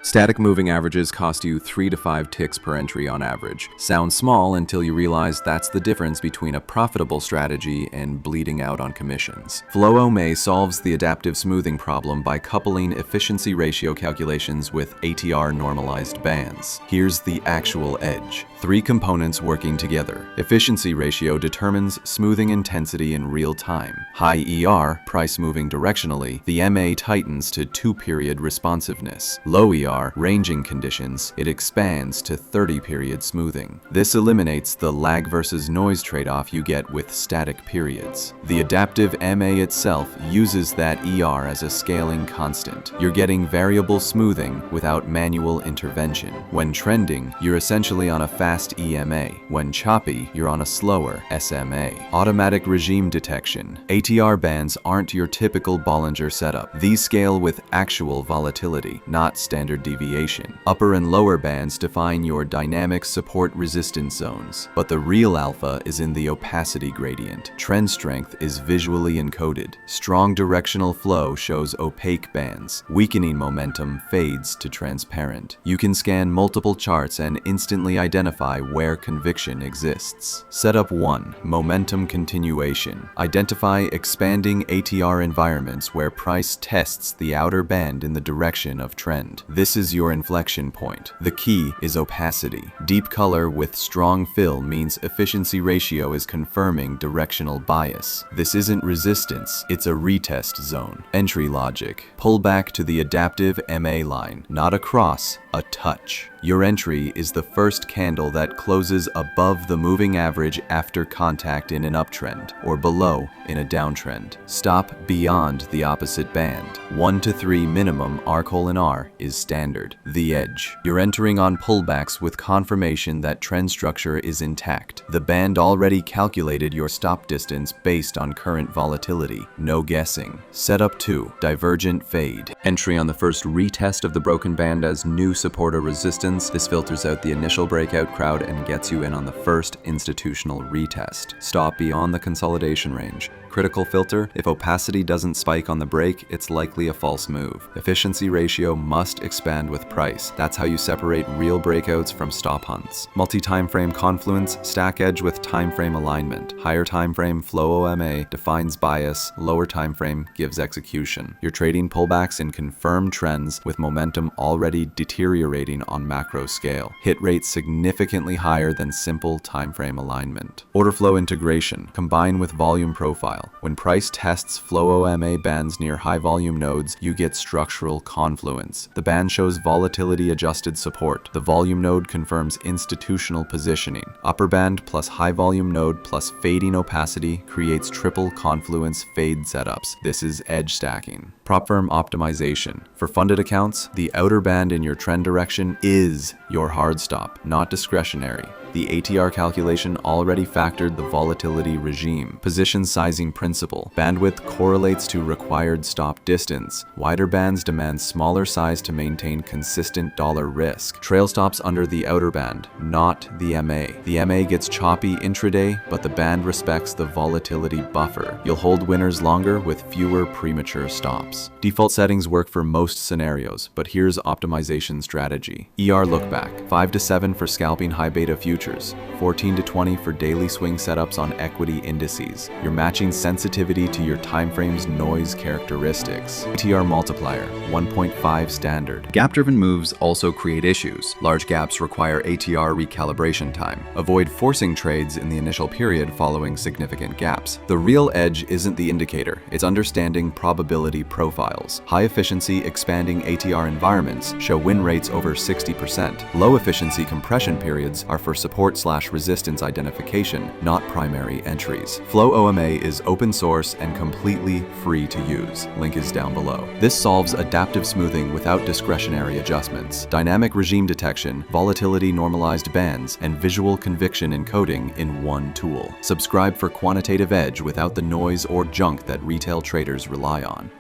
Static moving averages cost you 3 to 5 ticks per entry on average. Sounds small until you realize that's the difference between a profitable strategy and bleeding out on commissions. Flow OMA solves the adaptive smoothing problem by coupling efficiency ratio calculations with ATR normalized bands. Here's the actual edge. 3 components working together. Efficiency ratio determines smoothing intensity in real time. High ER, price moving directionally, the MA tightens to 2-period responsiveness. Low ER, ranging conditions, it expands to 30-period smoothing. This eliminates the lag versus noise trade-off you get with static periods. The adaptive MA itself uses that ER as a scaling constant. You're getting variable smoothing without manual intervention. When trending, you're essentially on a fast EMA. When choppy, you're on a slower SMA. Automatic regime detection. ATR bands aren't your typical Bollinger setup. These scale with actual volatility, not standard deviation. Upper and lower bands define your dynamic support resistance zones, but the real alpha is in the opacity gradient. Trend strength is visually encoded. Strong directional flow shows opaque bands. Weakening momentum fades to transparent. You can scan multiple charts and instantly identify where conviction exists. Setup 1. Momentum continuation. Identify expanding ATR environments where price tests the outer band in the direction of trend. This is your inflection point. The key is opacity. Deep color with strong fill means efficiency ratio is confirming directional bias. This isn't resistance, it's a retest zone. Entry logic. Pull back to the adaptive MA line, not a cross, a touch. Your entry is the first candle that closes above the moving average after contact in an uptrend, or below in a downtrend. Stop beyond the opposite band. 1 to 3 minimum R:R is standard. The edge. You're entering on pullbacks with confirmation that trend structure is intact. The band already calculated your stop distance based on current volatility. No guessing. Setup 2. Divergent fade. Entry on the first retest of the broken band as new support or resistance. This filters out the initial breakout crowd and gets you in on the first institutional retest. Stop beyond the consolidation range. Critical filter: if opacity doesn't spike on the break, it's likely a false move. Efficiency ratio must expand with price. That's how you separate real breakouts from stop hunts. Multi-time frame confluence: stack edge with time frame alignment. Higher time frame Flow OMA defines bias, lower time frame gives execution. You're trading pullbacks in confirmed trends with momentum already deteriorating on macro scale. Hit rate significantly higher than simple time frame alignment. Order flow integration: combine with volume profile. When price tests Flow OMA bands near high volume nodes, you get structural confluence. The band shows volatility adjusted support. The volume node confirms institutional positioning. Upper band plus high volume node plus fading opacity creates triple confluence fade setups. This is edge stacking. Prop firm optimization. For funded accounts, the outer band in your trend direction is your hard stop, not discretionary. The ATR calculation already factored the volatility regime. Position sizing principle. Bandwidth correlates to required stop distance. Wider bands demand smaller size to maintain consistent dollar risk. Trail stops under the outer band, not the MA. The MA gets choppy intraday, but the band respects the volatility buffer. You'll hold winners longer with fewer premature stops. Default settings work for most scenarios, but here's optimization strategy. ER lookback: 5 to 7 for scalping high beta futures, 14 to 20 for daily swing setups on equity indices. You're matching sensitivity to your timeframe's noise characteristics. ATR multiplier: 1.5 standard. Gap-driven moves also create issues. Large gaps require ATR recalibration time. Avoid forcing trades in the initial period following significant gaps. The real edge isn't the indicator, it's understanding probability profiles. High efficiency expanding ATR environments show win rates over 60%. Low efficiency compression periods are for support/resistance identification, not primary entries. Flow OMA is open source and completely free to use. Link is down below. This solves adaptive smoothing without discretionary adjustments, dynamic regime detection, volatility normalized bands, and visual conviction encoding in one tool. Subscribe for quantitative edge without the noise or junk that retail traders rely on.